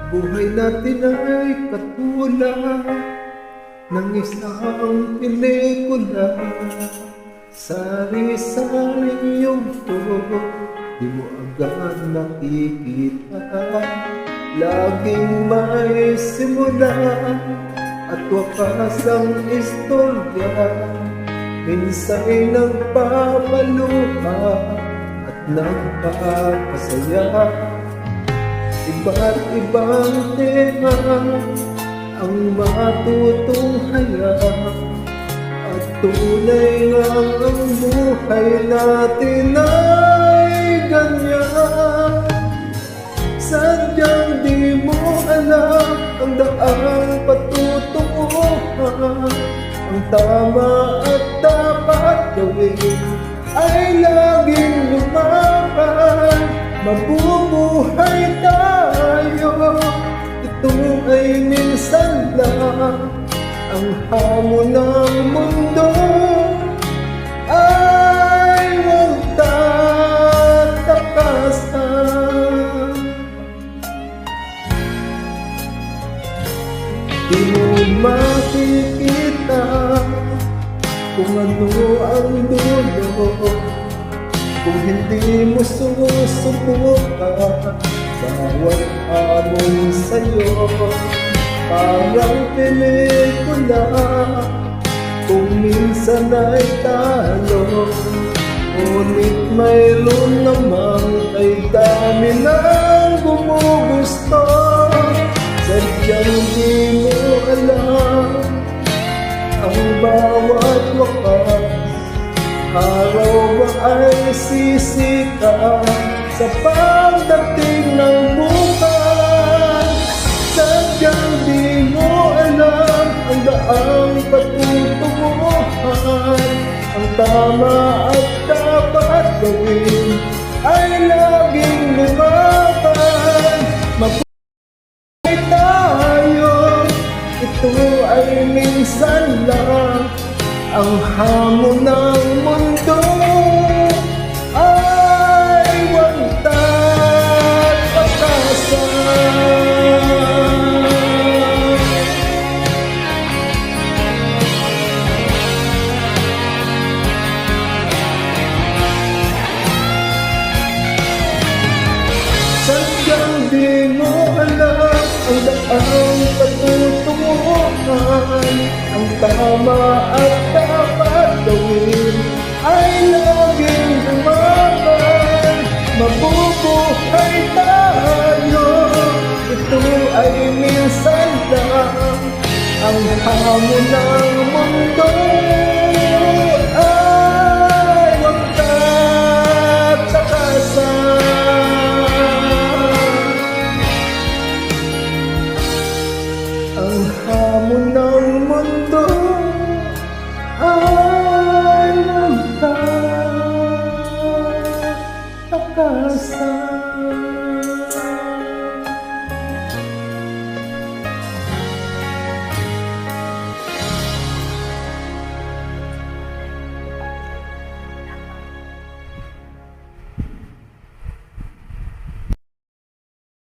Buhay natin ay katulad ng isang pelikula. Sari-sari yung tugo, di mo agad nakikita. Laging may simula at wakas ang istorya. Minsa'y nagpapaluha at nagpapasaya. Iba't ibang tema ang matutunghayan, at tunay ngang ang buhay natin ay ganyan. Sadyang di mo alam ang daang patutunguhan. Ang tama at dapat gawin ay laging lumaban. Mabubuhay tayo, ito ay minsan lang. Ang hamon ng mundo ay huwag tatakasan. Di mo makikita kung ano ang dulo kung hindi mo susubukan. Bawat hamon sa'yo parang pelikula, kung minsan ay talo, ngunit mayroon namang kay dami ng gumugusto. Sadyang di mo alam ang bawat wakas. Araw ba ay sisikat sa pagdating ng bukas? Sadyang di mo alam ang daang patutunguhan. Ang tama at dapat gawin ay laging lumaban. Mabuhay tayo, ito ay minsan lang. Ang hamon ng mundo ay huwag tatakasan. Sadyang di mo alam ang daang patutunguhan. Ang tama at dapat gawin ay laging lumaban. Mabubuhay tayo, ito ay minsan lang. Ang hamon ng